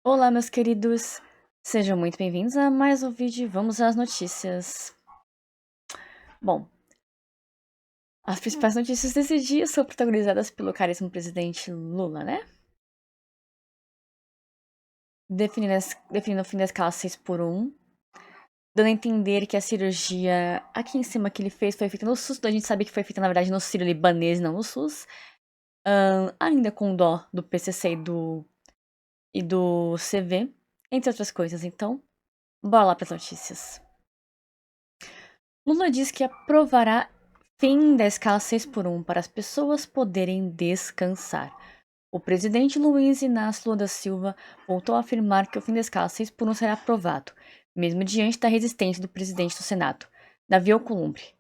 Olá, meus queridos, sejam muito bem-vindos a mais um vídeo. Vamos às notícias. Bom, as principais notícias desse dia são protagonizadas pelo caríssimo presidente Lula, né? Definindo o fim da escala 6x1, dando a entender que a cirurgia aqui em cima que ele fez foi feita no SUS, a gente sabe que foi feita, na verdade, no Sírio-Libanês, não no SUS. Ainda com dó do PCC e do CV, entre outras coisas. Então, bora lá para as notícias. Lula diz que aprovará fim da escala 6x1 para as pessoas poderem descansar. O presidente Luiz Inácio Lula da Silva voltou a afirmar que o fim da escala 6x1 será aprovado, mesmo diante da resistência do presidente do Senado, Davi Alcolumbre,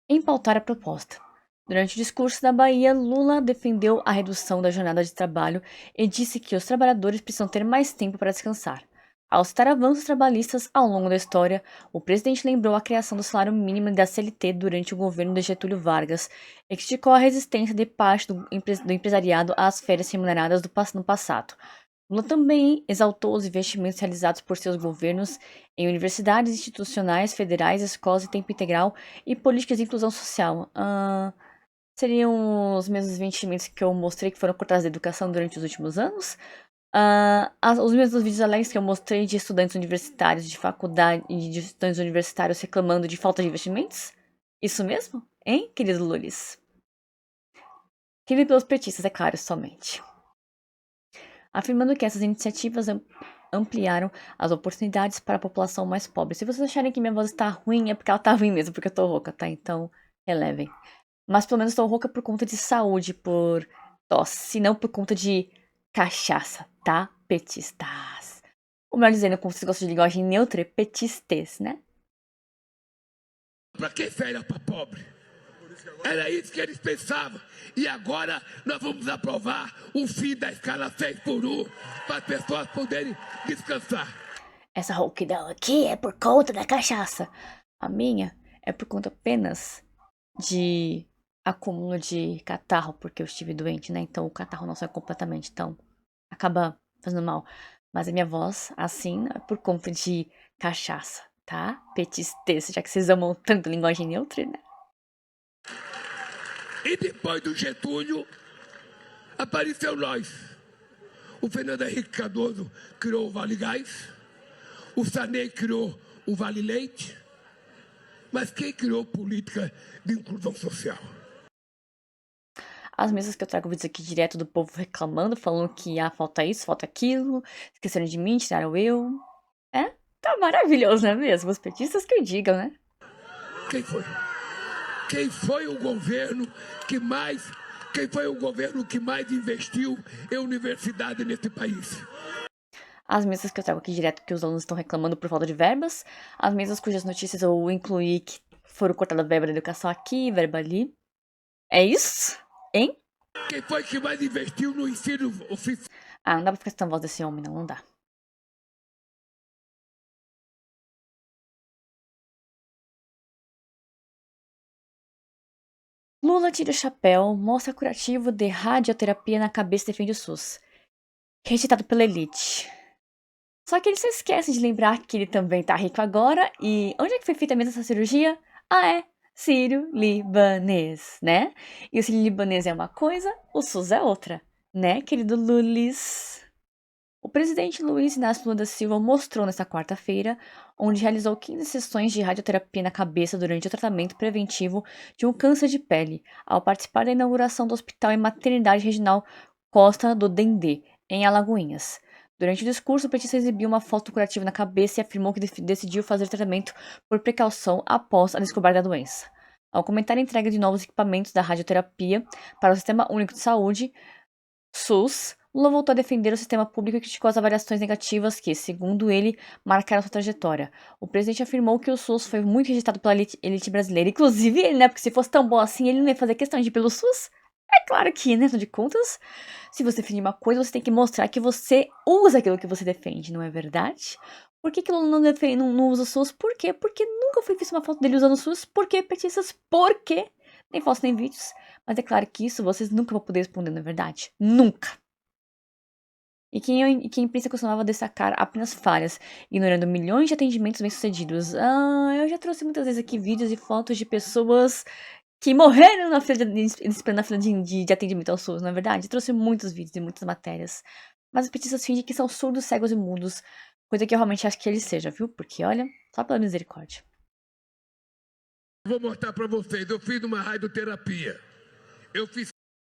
em pautar a proposta. Durante o discurso da Bahia, Lula defendeu a redução da jornada de trabalho e disse que os trabalhadores precisam ter mais tempo para descansar. Ao citar avanços trabalhistas ao longo da história, o presidente lembrou a criação do salário mínimo da CLT durante o governo de Getúlio Vargas e criticou a resistência de parte do empresariado às férias remuneradas no passado. Lula também exaltou os investimentos realizados por seus governos em universidades, institucionais, federais, escolas de tempo integral e políticas de inclusão social. Seriam os mesmos investimentos que eu mostrei que foram cortados da educação durante os últimos anos? Os mesmos vídeos alegres que eu mostrei de estudantes universitários de faculdade e de estudantes universitários reclamando de falta de investimentos? Isso mesmo? Hein, querido Lulis? Querido pelos petistas, é claro, somente. Afirmando que essas iniciativas ampliaram as oportunidades para a população mais pobre. Se vocês acharem que minha voz está ruim, é porque ela está ruim mesmo, porque eu tô rouca, tá? Então, relevem. Mas pelo menos estou rouca por conta de saúde, por tosse, não por conta de cachaça, tá? Petistas. Ou melhor dizendo, como vocês gostam de linguagem neutra, petistes, né? Para quem fera para pobre. Era isso que eles pensavam. E agora nós vamos aprovar o fim da escala 6x1 para as pessoas poderem descansar. Essa rouquidão aqui é por conta da cachaça. A minha é por conta apenas de acúmulo de catarro, porque eu estive doente, né? Então o catarro não sai completamente, então acaba fazendo mal. Mas a minha voz, assim, é por conta de cachaça, tá? Petistês, já que vocês amam tanto linguagem neutra, né? E depois do Getúlio, apareceu nós. O Fernando Henrique Cardoso criou o Vale Gás. O Sarney criou o Vale Leite. Mas quem criou política de inclusão social? As mesas que eu trago vídeos aqui direto do povo reclamando, falando que falta isso, falta aquilo, esqueceram de mim, tiraram eu. É? Tá maravilhoso, não é mesmo? Os petistas que eu digam, né? Quem foi? Quem foi o governo que mais investiu em universidade nesse país? As mesas que eu trago aqui direto que os alunos estão reclamando por falta de verbas. As mesas cujas notícias eu incluí que foram cortadas verba da educação aqui, verba ali. É isso? Hein? Quem foi que mais investiu no ensino oficial? Não dá pra ficar escutando a voz desse homem, não dá. Lula tira o chapéu, mostra curativo de radioterapia na cabeça e defende o SUS. Rejeitado pela elite. Só que ele se esquece de lembrar que ele também tá rico agora e onde é que foi feita mesmo essa cirurgia? É Sírio-Libanês, né? E o Sírio-Libanês é uma coisa, o SUS é outra, né, querido Lulis? O presidente Luiz Inácio Lula da Silva mostrou nesta quarta-feira, onde realizou 15 sessões de radioterapia na cabeça durante o tratamento preventivo de um câncer de pele, ao participar da inauguração do Hospital e Maternidade Regional Costa do Dendê, em Alagoinhas. Durante o discurso, o petista exibiu uma foto curativa na cabeça e afirmou que decidiu fazer o tratamento por precaução após a descoberta da doença. Ao comentar a entrega de novos equipamentos da radioterapia para o Sistema Único de Saúde, SUS, Lula voltou a defender o sistema público e criticou as avaliações negativas que, segundo ele, marcaram sua trajetória. O presidente afirmou que o SUS foi muito rejeitado pela elite brasileira, inclusive ele, né? Porque se fosse tão bom assim, ele não ia fazer questão de ir pelo SUS. É claro que, né? Afinal de contas, se você defende uma coisa, você tem que mostrar que você usa aquilo que você defende, não é verdade? Por que Lula não usa o SUS? Por quê? Porque nunca foi vista uma foto dele usando o SUS. Por quê, petistas? Por quê? Nem fotos nem vídeos. Mas é claro que isso vocês nunca vão poder responder, não é verdade? Nunca! e que a imprensa costumava destacar apenas falhas, ignorando milhões de atendimentos bem-sucedidos. Eu já trouxe muitas vezes aqui vídeos e fotos de pessoas que morreram na fila esperando na fila de atendimento ao SUS, não é verdade? Eu trouxe muitos vídeos e muitas matérias. Mas os petistas fingem que são surdos, cegos e mudos, coisa que eu realmente acho que eles sejam, viu? Porque, olha, só pela misericórdia. Vou mostrar para vocês, eu fiz uma radioterapia. Eu fiz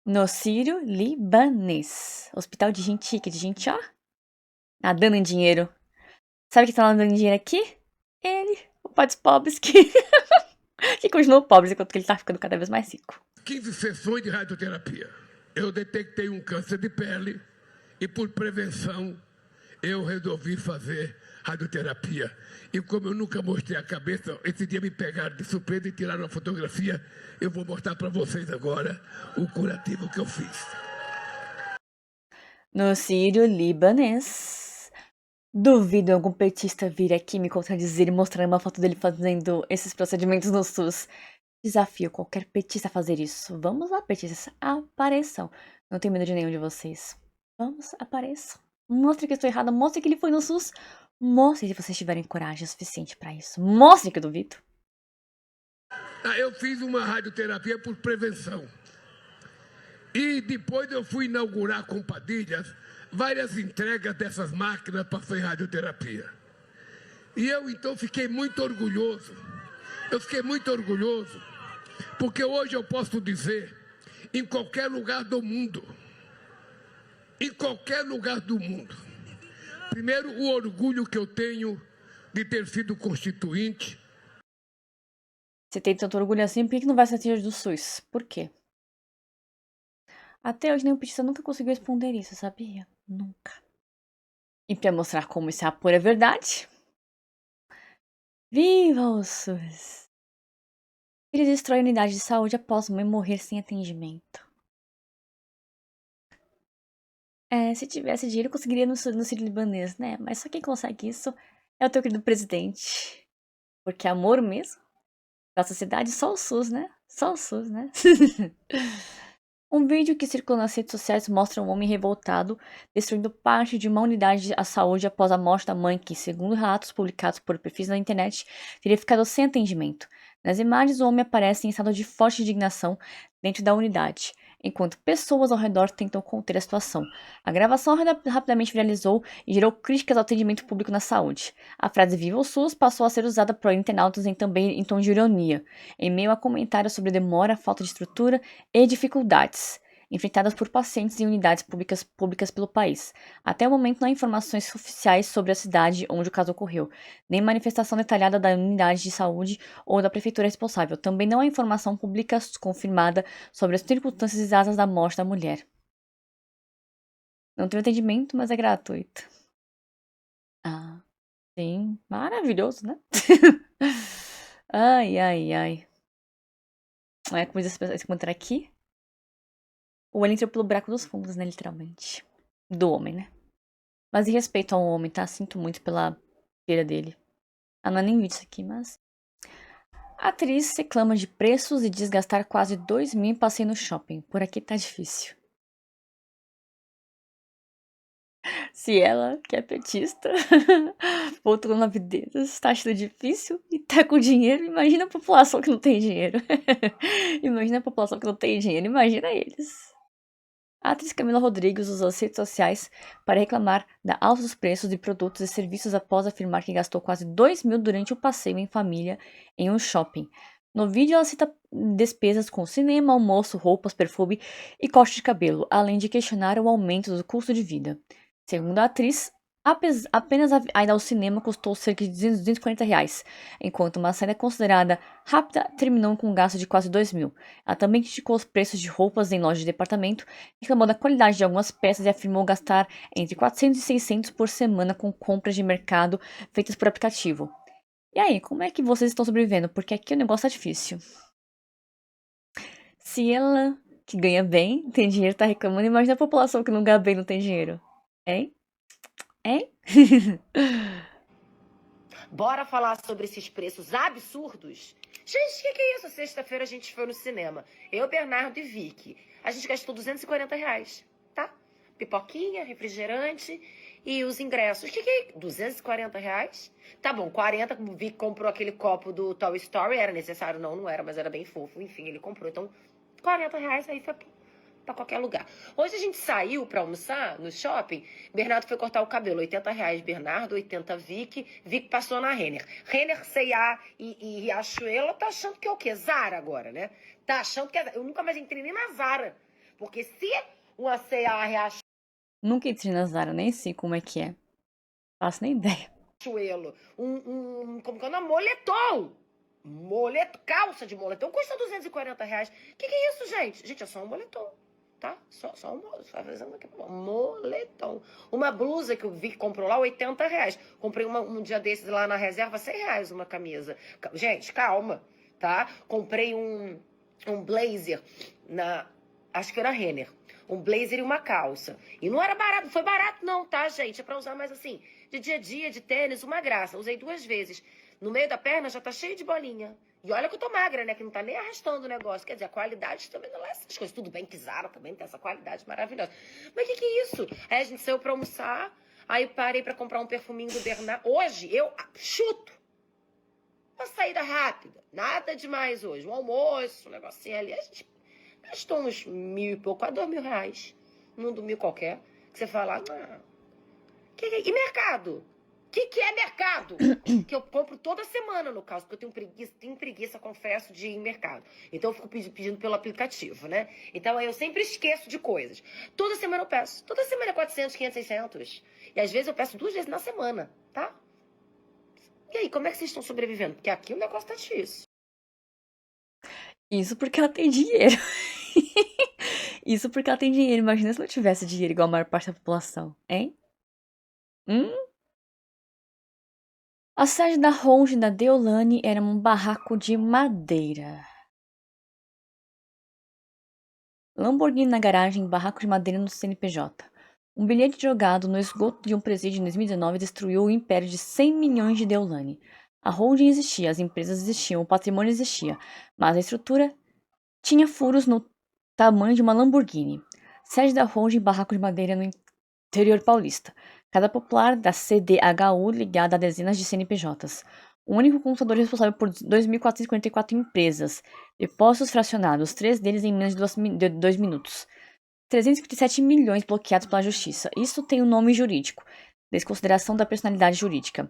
No Sírio-Libanês. Hospital de gente rica, de gente, ó, nadando em dinheiro. Sabe quem tá nadando em dinheiro aqui? Ele, o pai dos pobres, que continua pobre enquanto ele tá ficando cada vez mais rico. 15 sessões de radioterapia. Eu detectei um câncer de pele e, por prevenção, eu resolvi fazer radioterapia. E como eu nunca mostrei a cabeça, esse dia me pegaram de surpresa e tiraram a fotografia. Eu vou mostrar para vocês agora o curativo que eu fiz. No Sírio-Libanês. Duvido algum petista vir aqui me contradizer e mostrar uma foto dele fazendo esses procedimentos no SUS. Desafio qualquer petista a fazer isso. Vamos lá, petistas, apareçam. Não tenho medo de nenhum de vocês. Vamos, apareçam. Mostre que eu estou errada, mostre que ele foi no SUS. Mostre se vocês tiverem coragem suficiente para isso. Mostre que eu duvido. Eu fiz uma radioterapia por prevenção. E depois eu fui inaugurar com Padilhas várias entregas dessas máquinas para fazer radioterapia. E eu então fiquei muito orgulhoso. Eu fiquei muito orgulhoso, porque hoje eu posso dizer, em qualquer lugar do mundo, primeiro, o orgulho que eu tenho de ter sido constituinte. Você tem tanto orgulho assim, por que não vai ser atingido do SUS? Por quê? Até hoje nenhum petista nunca conseguiu responder isso, sabia? Nunca. E para mostrar como isso é a pura verdade... Viva o SUS! Ele destrói a unidade de saúde após mãe morrer sem atendimento. Se tivesse dinheiro, eu conseguiria no Sírio-Libanês, né? Mas só quem consegue isso é o teu querido presidente. Porque amor mesmo, da sociedade, só o SUS, né? Só o SUS, né? Um vídeo que circula nas redes sociais mostra um homem revoltado destruindo parte de uma unidade de saúde após a morte da mãe que, segundo relatos publicados por perfis na internet, teria ficado sem atendimento. Nas imagens, o homem aparece em estado de forte indignação dentro da unidade, enquanto pessoas ao redor tentam conter a situação. A gravação rapidamente viralizou e gerou críticas ao atendimento público na saúde. A frase "Viva o SUS" passou a ser usada por internautas também em tom de ironia, em meio a comentários sobre demora, falta de estrutura e dificuldades enfrentadas por pacientes em unidades públicas pelo país. Até o momento não há informações oficiais sobre a cidade onde o caso ocorreu, nem manifestação detalhada da unidade de saúde ou da prefeitura responsável. Também não há informação pública confirmada sobre as circunstâncias exatas da morte da mulher. Não teve atendimento, mas é gratuito. Ah, sim. Maravilhoso, né? Ai, ai, ai. Como diz esse comentário aqui. Ou ele entrou pelo buraco dos fundos, né? Literalmente. Do homem, né? Mas em respeito ao homem, tá? Sinto muito pela perda dele. Não é nem vídeo isso aqui, mas... A atriz reclama de preços e diz gastar quase 2 mil em passeio no shopping. Por aqui tá difícil. Se ela, que é petista, voltou na vida, está achando difícil e tá com dinheiro, imagina a população que não tem dinheiro. Imagina a população que não tem dinheiro, imagina eles. A atriz Camila Rodrigues usou as redes sociais para reclamar da alta dos preços de produtos e serviços após afirmar que gastou quase 2 mil durante o passeio em família em um shopping. No vídeo, ela cita despesas com cinema, almoço, roupas, perfume e corte de cabelo, além de questionar o aumento do custo de vida. Segundo a atriz, apenas a ida ao cinema custou cerca de R$ 240, enquanto uma saída considerada rápida terminou com um gasto de quase 2 mil. Ela também criticou os preços de roupas em lojas de departamento, reclamou da qualidade de algumas peças e afirmou gastar entre 400 e 600 por semana com compras de mercado feitas por aplicativo. E aí, como é que vocês estão sobrevivendo? Porque aqui o negócio tá difícil. Se ela, que ganha bem, tem dinheiro, tá reclamando, imagina a população que não ganha bem e não tem dinheiro. Hein? Hein? Bora falar sobre esses preços absurdos? Gente, o que é isso? Sexta-feira a gente foi no cinema. Eu, Bernardo e Vicky. A gente gastou R$ 240, tá? pipoquinha, refrigerante e os ingressos. Que é? R$ 240? Tá bom, 40, o Vic comprou aquele copo do Toy Story, era necessário? Não era, mas era bem fofo. Enfim, ele comprou, então R$ 40 aí foi pra qualquer lugar. Hoje a gente saiu pra almoçar no shopping, Bernardo foi cortar o cabelo, R$ 80 Bernardo, 80 Vic passou na Renner. Renner, C&A e Riachuelo tá achando que é o quê? Zara agora, né? Tá achando que eu nunca mais entrei nem na Zara, porque se uma C&A Riachuelo, Nunca entrei na Zara, nem sei como é que é. Faço nem ideia. como que é o nome? Moletom, calça de moletom, custa R$ 240. Que é isso, gente? Gente, é só um moletom, tá? Só um fazendo aqui, moletom. Uma blusa que eu vi que comprou lá, R$ 80. Comprei um dia desses lá na reserva, R$ 100 uma camisa. Gente, calma, tá? Comprei um blazer acho que era Renner. Um blazer e uma calça. E não era barato, foi barato não, tá, gente? É pra usar mais assim, de dia a dia, de tênis, uma graça. Usei 2 vezes. No meio da perna já tá cheio de bolinha. E olha que eu tô magra, né? Que não tá nem arrastando o negócio. Quer dizer, a qualidade também não é essas coisas. Tudo bem que Zara também tem essa qualidade maravilhosa. Mas que é isso? Aí a gente saiu pra almoçar, aí parei pra comprar um perfuminho do Bernardo. Hoje, eu chuto. Uma saída rápida. Nada demais hoje. Um almoço, um negocinho ali. A gente gastou uns 1.000 e pouco, quase R$ 2.000. Num domingo qualquer. Que você fala, e mercado? Que é mercado? Que eu compro toda semana, no caso, porque eu tenho preguiça, confesso, de ir em mercado. Então eu fico pedindo pelo aplicativo, né? Então eu sempre esqueço de coisas. Toda semana eu peço. Toda semana é 400, 500, 600. E às vezes eu peço 2 vezes na semana, tá? E aí, como é que vocês estão sobrevivendo? Porque aqui o negócio tá difícil. Isso porque ela tem dinheiro. Isso porque ela tem dinheiro. Imagina se não tivesse dinheiro igual a maior parte da população, hein? A sede da holding da Deolane era um barraco de madeira. Lamborghini na garagem, barraco de madeira no CNPJ. Um bilhete jogado no esgoto de um presídio em 2019 destruiu o império de 100 milhões de Deolane. A holding existia, as empresas existiam, o patrimônio existia, mas a estrutura tinha furos no tamanho de uma Lamborghini. Sede da holding, barraco de madeira no interior paulista. Casa popular da CDHU ligada a dezenas de CNPJs. O único computador responsável por 2.444 empresas. Depósitos fracionados, 3 deles em menos de 2 minutos. 357 milhões bloqueados pela justiça. Isso tem um nome jurídico. Desconsideração da personalidade jurídica.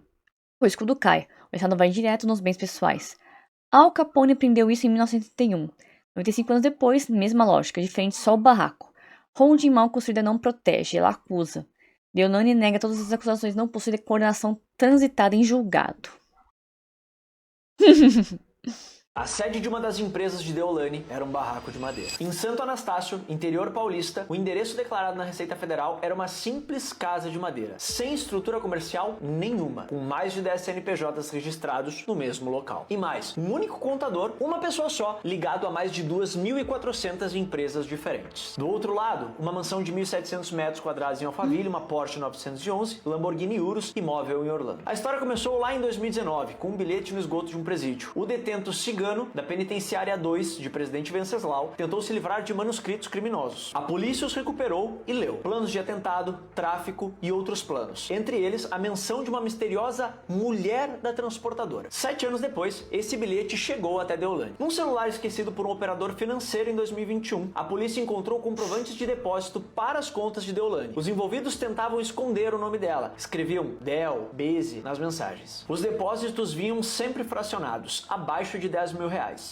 O escudo cai. O Estado vai direto nos bens pessoais. Al Capone prendeu isso em 1931. 95 anos depois, mesma lógica, diferente só o barraco. Holding mal construída não protege, ela acusa. Deolane nega todas as acusações, não possui coordenação transitada em julgado. A sede de uma das empresas de Deolane era um barraco de madeira. Em Santo Anastácio, interior paulista, o endereço declarado na Receita Federal era uma simples casa de madeira, sem estrutura comercial nenhuma, com mais de 10 CNPJs registrados no mesmo local. E mais, um único contador, uma pessoa só, ligado a mais de 2.400 empresas diferentes. Do outro lado, uma mansão de 1.700 metros quadrados em Alphaville, uma Porsche 911, Lamborghini Urus, imóvel em Orlando. A história começou lá em 2019, com um bilhete no esgoto de um presídio. O detento cigano da Penitenciária 2 de Presidente Venceslau tentou se livrar de manuscritos criminosos. A polícia os recuperou e leu planos de atentado, tráfico e outros planos. Entre eles, a menção de uma misteriosa mulher da transportadora. 7 anos depois, esse bilhete chegou até Deolane. Num celular esquecido por um operador financeiro em 2021, a polícia encontrou comprovantes de depósito para as contas de Deolane. Os envolvidos tentavam esconder o nome dela. Escreviam Del, Beze nas mensagens. Os depósitos vinham sempre fracionados, abaixo de R$ 10.000.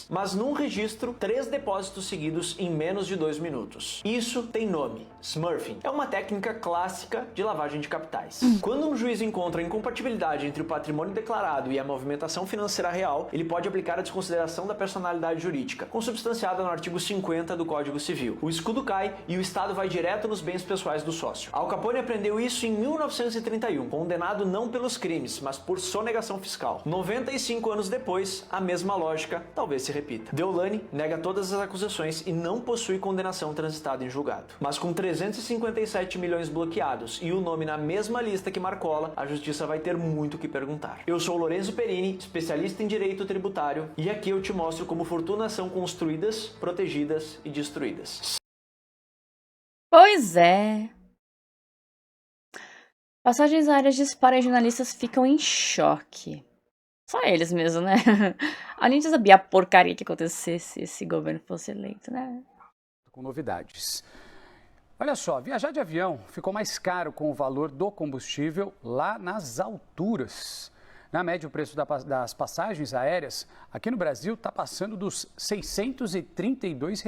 Mas num registro, 3 depósitos seguidos em menos de 2 minutos. Isso tem nome, smurfing. É uma técnica clássica de lavagem de capitais. Quando um juiz encontra incompatibilidade entre o patrimônio declarado e a movimentação financeira real, ele pode aplicar a desconsideração da personalidade jurídica, consubstanciada no artigo 50 do Código Civil. O escudo cai e o Estado vai direto nos bens pessoais do sócio. Al Capone aprendeu isso em 1931, condenado não pelos crimes, mas por sonegação fiscal. 95 anos depois, a mesma lógica talvez se repita. Deolane nega todas as acusações e não possui condenação transitada em julgado. Mas com 357 milhões bloqueados e o nome na mesma lista que Marcola, a justiça vai ter muito o que perguntar. Eu sou Lorenzo Perini, especialista em direito tributário, e aqui eu te mostro como fortunas são construídas, protegidas e destruídas. Pois é. Passagens aéreas disparam e jornalistas ficam em choque. Só eles mesmo, né? A gente sabia a porcaria que acontecesse se esse governo fosse eleito, né? Com novidades. Olha só, viajar de avião ficou mais caro com o valor do combustível lá nas alturas. Na média, o preço das passagens aéreas aqui no Brasil está passando dos R$ 632.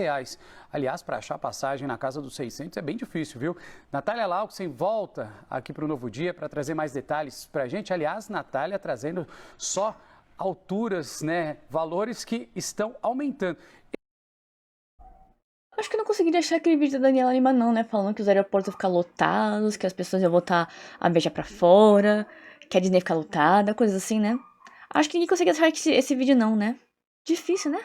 Aliás, para achar passagem na casa dos 600 é bem difícil, viu? Natália Lauxen volta aqui para o Novo Dia para trazer mais detalhes para a gente. Aliás, Natália trazendo só alturas, né? Valores que estão aumentando. Acho que eu não consegui deixar aquele vídeo da Daniela Lima não, né? Falando que os aeroportos vão ficar lotados, que as pessoas iam voltar a viajar pra fora, que a Disney ia ficar lotada, coisas assim, né? Acho que ninguém conseguia achar esse vídeo não, né? Difícil, né?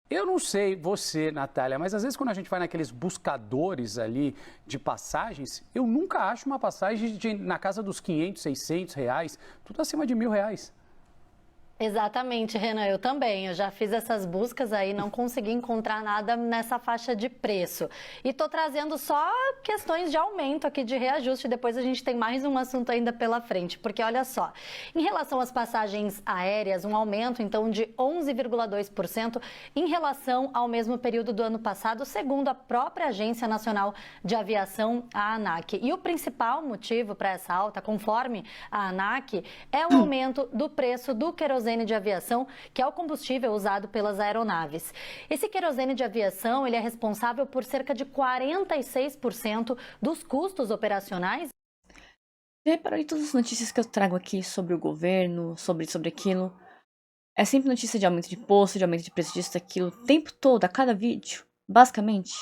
Eu não sei você, Natália, mas às vezes quando a gente vai naqueles buscadores ali de passagens, eu nunca acho uma passagem na casa dos 500, 600 reais, tudo acima de R$ 1.000. Exatamente, Renan, eu também. Eu já fiz essas buscas aí, não consegui encontrar nada nessa faixa de preço. E tô trazendo só questões de aumento aqui, de reajuste. Depois a gente tem mais um assunto ainda pela frente, porque olha só, em relação às passagens aéreas, um aumento então de 11,2% em relação ao mesmo período do ano passado, segundo a própria Agência Nacional de Aviação, a ANAC. E o principal motivo para essa alta, conforme a ANAC, é o aumento do preço do querosene de aviação, que é o combustível usado pelas aeronaves. Esse querosene de aviação, ele é responsável por cerca de 46% dos custos operacionais. Já reparou em todas as notícias que eu trago aqui sobre o governo, sobre aquilo? É sempre notícia de aumento de imposto, de aumento de preço disso, daquilo, o tempo todo, a cada vídeo, basicamente.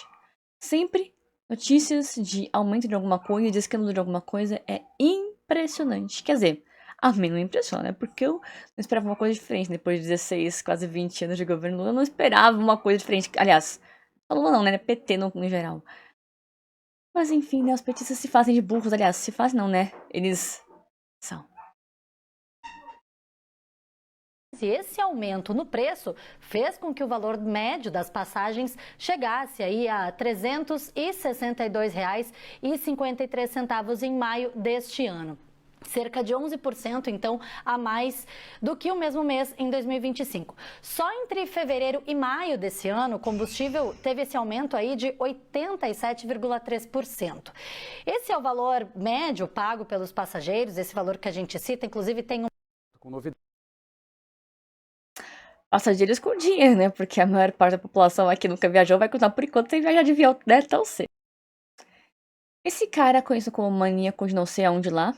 Sempre notícias de aumento de alguma coisa, de escândalo de alguma coisa, é impressionante. Quer dizer, a mim não me impressiona, né? Porque eu não esperava uma coisa diferente. Depois de 16, quase 20 anos de governo Lula, eu não esperava uma coisa diferente. Aliás, Lula não, né? PT no geral. Mas enfim, né? Os petistas se fazem de burros. Aliás, se fazem não, né? Eles são. Esse aumento no preço fez com que o valor médio das passagens chegasse aí a R$ 362,53 em maio deste ano. Cerca de 11%, então, a mais do que o mesmo mês em 2025. Só entre fevereiro e maio desse ano, o combustível teve esse aumento aí de 87,3%. Esse é o valor médio pago pelos passageiros, esse valor que a gente cita, inclusive tem um... Com novidade. Passageiros com dinheiro, né? Porque a maior parte da população aqui nunca viajou, vai contar por enquanto sem viajar de avião, né? Tão cedo. Esse cara, conhecido como maníaco de não sei aonde lá,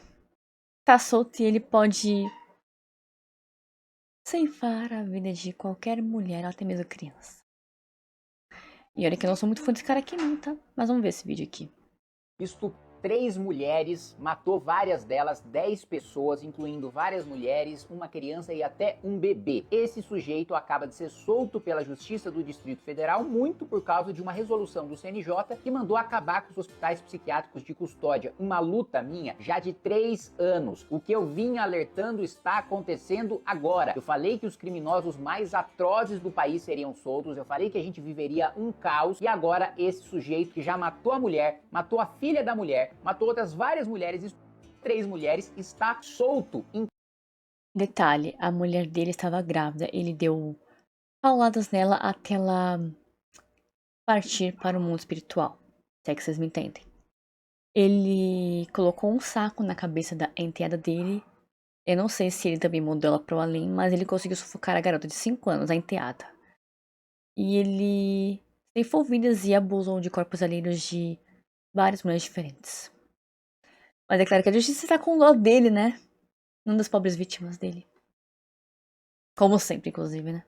tá solto e ele pode ceifar a vida de qualquer mulher, até mesmo criança. E olha que eu não sou muito fã desse cara aqui não, tá? Mas vamos ver esse vídeo aqui. Visto 3 mulheres, matou várias delas, 10 pessoas, incluindo várias mulheres, uma criança e até um bebê. Esse sujeito acaba de ser solto pela Justiça do Distrito Federal, muito por causa de uma resolução do CNJ que mandou acabar com os hospitais psiquiátricos de custódia. Uma luta minha já de 3 anos. O que eu vinha alertando está acontecendo agora. Eu falei que os criminosos mais atrozes do país seriam soltos, eu falei que a gente viveria um caos, e agora esse sujeito que já matou a mulher, matou a filha da mulher, matou outras várias mulheres, 3 mulheres, está solto. Detalhe, a mulher dele estava grávida, ele deu pauladas nela até ela partir para o mundo espiritual, se é que vocês me entendem. Ele colocou um saco na cabeça da enteada dele, eu não sei se ele também mandou ela para o além, mas ele conseguiu sufocar a garota de 5 anos, a enteada. E ele ceifou vidas e abusou de corpos alheios de várias mulheres diferentes. Mas é claro que a justiça está com dó dele, né? Não das pobres vítimas dele. Como sempre, inclusive, né?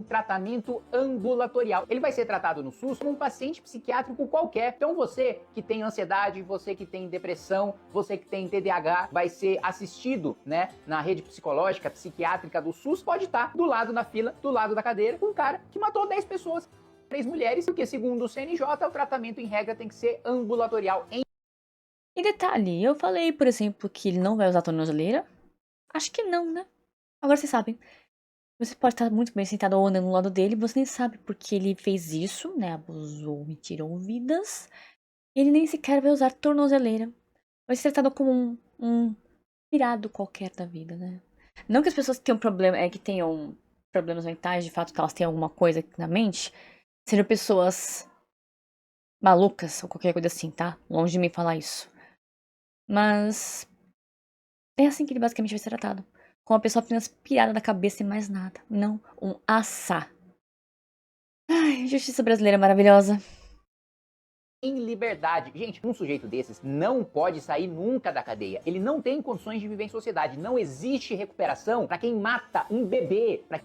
Tratamento ambulatorial. Ele vai ser tratado no SUS como um paciente psiquiátrico qualquer. Então você que tem ansiedade, você que tem depressão, você que tem TDAH, vai ser assistido, né, na rede psicológica, psiquiátrica do SUS, pode estar do lado na fila, do lado da cadeira, com um cara que matou 10 pessoas, 3 mulheres, porque segundo o CNJ, o tratamento em regra tem que ser ambulatorial. E detalhe, eu falei, por exemplo, que ele não vai usar tornozeleira? Acho que não, né? Agora vocês sabem. Você pode estar muito bem sentado ou andando no lado dele, você nem sabe porque ele fez isso, né? Abusou e tirou vidas. Ele nem sequer vai usar tornozeleira. Vai ser tratado como um pirado qualquer da vida, né? Não que as pessoas que tenham que tenham problemas mentais, de fato que elas tenham alguma coisa na mente, sejam pessoas malucas ou qualquer coisa assim, tá? Longe de mim falar isso. Mas é assim que ele basicamente vai ser tratado. Com uma pessoa apenas pirada da cabeça e mais nada. Não um assá. Ai, justiça brasileira maravilhosa. Em liberdade. Gente, um sujeito desses não pode sair nunca da cadeia. Ele não tem condições de viver em sociedade. Não existe recuperação para quem mata um bebê. Para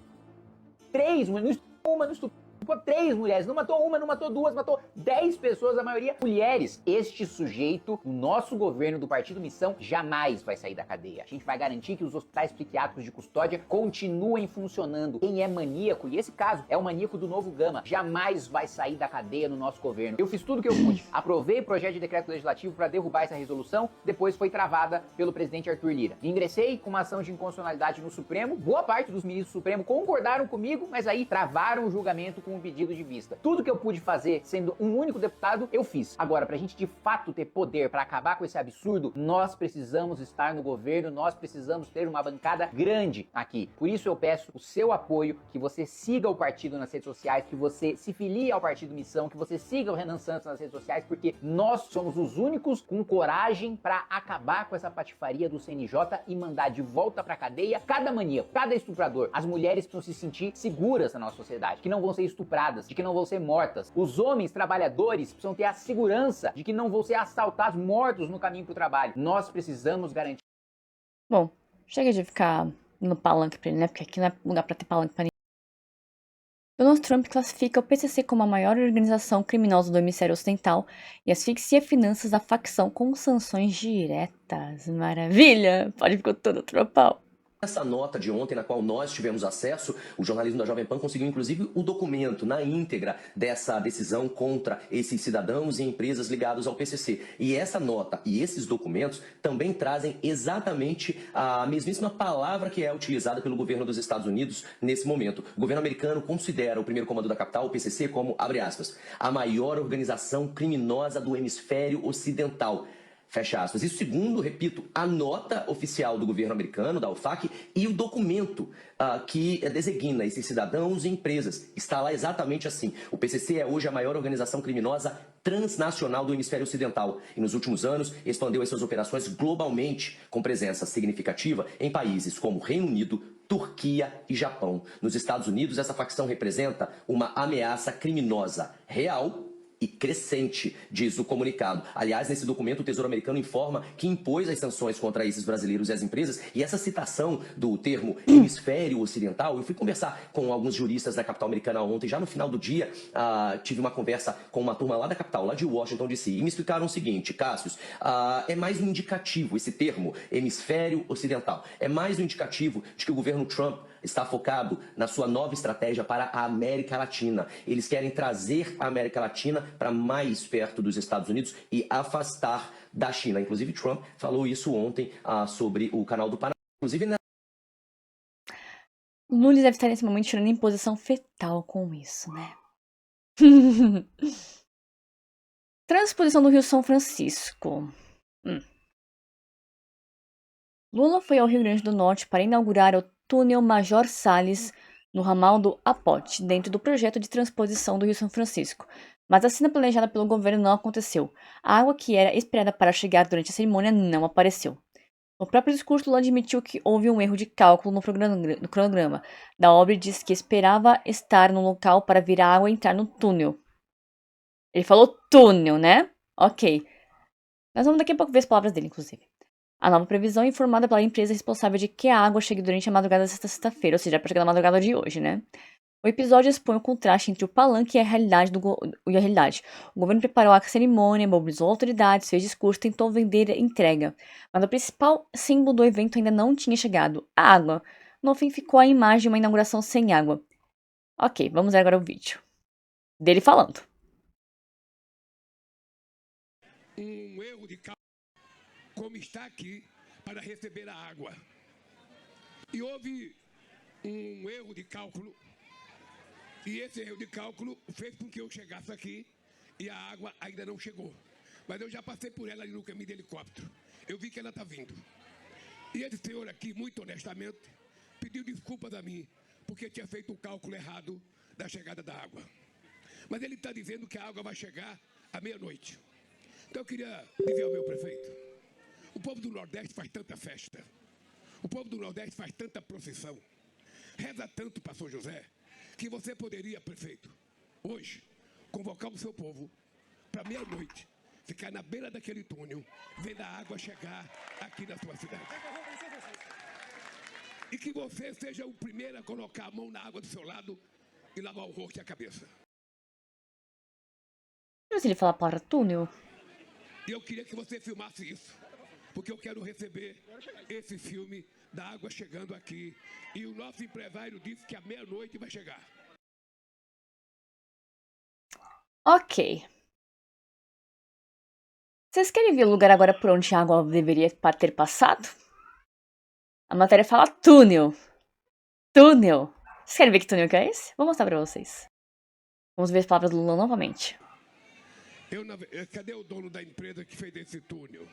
3 mulheres, não estuprou 3 mulheres, não matou uma, não matou 2, matou 10 pessoas, a maioria mulheres. Este sujeito, o nosso governo do Partido Missão, jamais vai sair da cadeia. A gente vai garantir que os hospitais psiquiátricos de custódia continuem funcionando. Quem é maníaco, e esse caso é o maníaco do Novo Gama, jamais vai sair da cadeia no nosso governo. Eu fiz tudo o que eu pude. Aprovei o projeto de decreto legislativo para derrubar essa resolução, depois foi travada pelo presidente Arthur Lira. Ingressei com uma ação de inconstitucionalidade no Supremo, boa parte dos ministros do Supremo concordaram comigo, mas aí travaram o julgamento com um pedido de vista. Tudo que eu pude fazer, sendo um único deputado, eu fiz. Agora, pra gente de fato ter poder para acabar com esse absurdo, nós precisamos estar no governo, nós precisamos ter uma bancada grande aqui. Por isso eu peço o seu apoio, que você siga o partido nas redes sociais, que você se filie ao Partido Missão, que você siga o Renan Santos nas redes sociais, porque nós somos os únicos com coragem para acabar com essa patifaria do CNJ e mandar de volta pra cadeia cada maníaco, cada estuprador. As mulheres precisam se sentir seguras na nossa sociedade, que não vão ser estupradas, de que não vão ser mortas. Os homens trabalhadores precisam ter a segurança de que não vão ser assaltados, mortos no caminho para o trabalho. Nós precisamos garantir. Bom, chega de ficar no palanque pra ele, né? Porque aqui não é lugar pra ter palanque pra ninguém. Donald Trump classifica o PCC como a maior organização criminosa do hemisfério ocidental e asfixia finanças da facção com sanções diretas. Maravilha! Pode ficar toda tropal. Essa nota de ontem, na qual nós tivemos acesso, o jornalismo da Jovem Pan conseguiu inclusive o documento na íntegra dessa decisão contra esses cidadãos e empresas ligados ao PCC. E essa nota e esses documentos também trazem exatamente a mesmíssima palavra que é utilizada pelo governo dos Estados Unidos nesse momento. O governo americano considera o primeiro comando da capital, o PCC, como, abre aspas, a maior organização criminosa do hemisfério ocidental. Fecha aspas. Isso segundo, repito, a nota oficial do governo americano, da OFAC, e o documento que designa esses cidadãos e empresas. Está lá exatamente assim. O PCC é hoje a maior organização criminosa transnacional do hemisfério ocidental e nos últimos anos expandeu as suas operações globalmente, com presença significativa em países como Reino Unido, Turquia e Japão. Nos Estados Unidos, essa facção representa uma ameaça criminosa real e crescente, diz o comunicado. Aliás, nesse documento, o Tesouro Americano informa que impôs as sanções contra esses brasileiros e as empresas, e essa citação do termo hemisfério ocidental, eu fui conversar com alguns juristas da capital americana ontem, já no final do dia, tive uma conversa com uma turma lá da capital, lá de Washington, D.C., e me explicaram o seguinte, Cássius, é mais um indicativo, esse termo, hemisfério ocidental, é mais um indicativo de que o governo Trump está focado na sua nova estratégia para a América Latina. Eles querem trazer a América Latina para mais perto dos Estados Unidos e afastar da China. Inclusive, Trump falou isso ontem sobre o canal do Panamá. Inclusive, Lula deve estar nesse momento tirando em posição fetal com isso, né? Transposição do Rio São Francisco. Lula foi ao Rio Grande do Norte para inaugurar o túnel Major Salles no ramal do Apote, dentro do projeto de transposição do Rio São Francisco. Mas a cena planejada pelo governo não aconteceu. A água que era esperada para chegar durante a cerimônia não apareceu. No próprio discurso, Lula admitiu que houve um erro de cálculo no cronograma da obra e disse que esperava estar no local para vir a água entrar no túnel. Ele falou túnel, né? Ok. Nós vamos daqui a pouco ver as palavras dele, inclusive. A nova previsão é informada pela empresa responsável de que a água chegue durante a madrugada desta sexta-feira, ou seja, para chegar na madrugada de hoje, né? O episódio expõe o contraste entre o palanque e a realidade. O governo preparou a cerimônia, mobilizou autoridades, fez discurso, tentou vender a entrega. Mas o principal símbolo do evento ainda não tinha chegado, a água. No fim, ficou a imagem de uma inauguração sem água. Ok, vamos ver agora o vídeo dele falando. Um erro de cálculo, como está aqui, para receber a água. E houve um erro de cálculo, e esse erro de cálculo fez com que eu chegasse aqui e a água ainda não chegou. Mas eu já passei por ela ali no caminho de helicóptero. Eu vi que ela está vindo. E esse senhor aqui, muito honestamente, pediu desculpas a mim, porque tinha feito o cálculo errado da chegada da água. Mas ele está dizendo que a água vai chegar à meia-noite. Então eu queria dizer ao meu prefeito, o povo do Nordeste faz tanta festa, o povo do Nordeste faz tanta procissão, reza tanto para São José, que você poderia, prefeito, hoje, convocar o seu povo para meia-noite, ficar na beira daquele túnel, vendo a água chegar aqui na sua cidade. E que você seja o primeiro a colocar a mão na água do seu lado e lavar o rosto e a cabeça. Mas ele fala para túnel. E eu queria que você filmasse isso, porque eu quero receber esse filme da água chegando aqui. E o nosso empresário disse que à meia-noite vai chegar. Ok. Vocês querem ver o lugar agora por onde a água deveria ter passado? A matéria fala túnel. Túnel. Vocês querem ver que túnel que é esse? Vou mostrar pra vocês. Vamos ver as palavras do Lula novamente. Cadê o dono da empresa que fez esse túnel?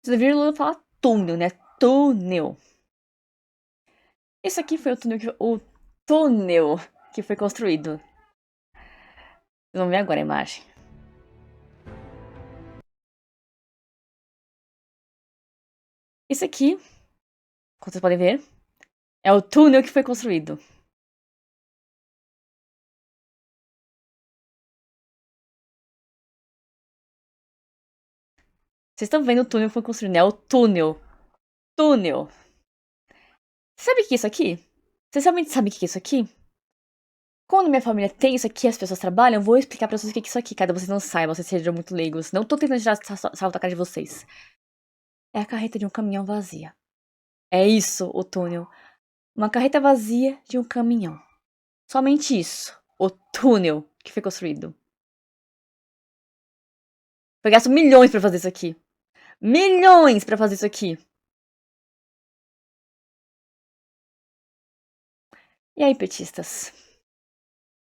Vocês viram o Lula falar túnel, né? Túnel. Esse aqui foi o túnel que foi construído. Vocês vão ver agora a imagem. Isso aqui, como vocês podem ver, é o túnel que foi construído. Vocês estão vendo o túnel que foi construído, né? É o túnel. Túnel. Sabe o que é isso aqui? Vocês realmente sabem o que é isso aqui? Quando minha família tem isso aqui, as pessoas trabalham, eu vou explicar pra vocês o que é isso aqui. Caso vocês não saibam, vocês sejam muito leigos. Não tô tentando tirar salvo da cara de vocês. É a carreta de um caminhão vazia. É isso, o túnel. Uma carreta vazia de um caminhão. Somente isso. O túnel que foi construído. Foi gasto milhões pra fazer isso aqui. Milhões pra fazer isso aqui. E aí, petistas?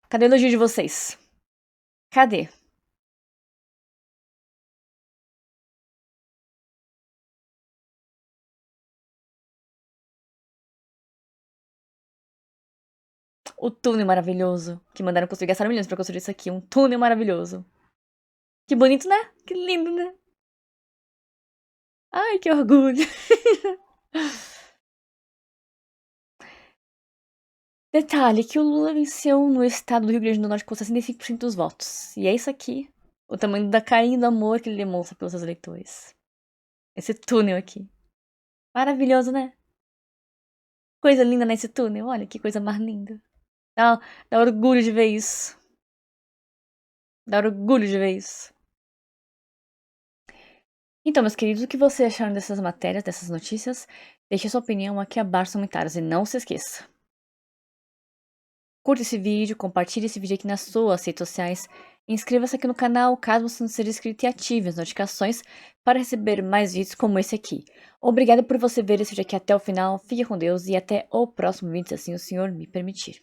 Cadê o elogio de vocês? Cadê? O túnel maravilhoso que mandaram construir. Gastaram milhões pra construir isso aqui. Um túnel maravilhoso. Que bonito, né? Que lindo, né? Ai, que orgulho. Detalhe que o Lula venceu no estado do Rio Grande do Norte com 65% dos votos. E é isso aqui. O tamanho da carinho do amor que ele demonstra pelos seus eleitores. Esse túnel aqui. Maravilhoso, né? Coisa linda nesse túnel. Olha que coisa mais linda. Dá orgulho de ver isso. Dá orgulho de ver isso. Então, meus queridos, o que vocês acharam dessas matérias, dessas notícias? Deixe sua opinião aqui abaixo nos comentários e não se esqueça. Curta esse vídeo, compartilhe esse vídeo aqui nas suas redes sociais. Inscreva-se aqui no canal caso você não seja inscrito e ative as notificações para receber mais vídeos como esse aqui. Obrigada por você ver esse vídeo aqui até o final. Fique com Deus e até o próximo vídeo, se assim o Senhor me permitir.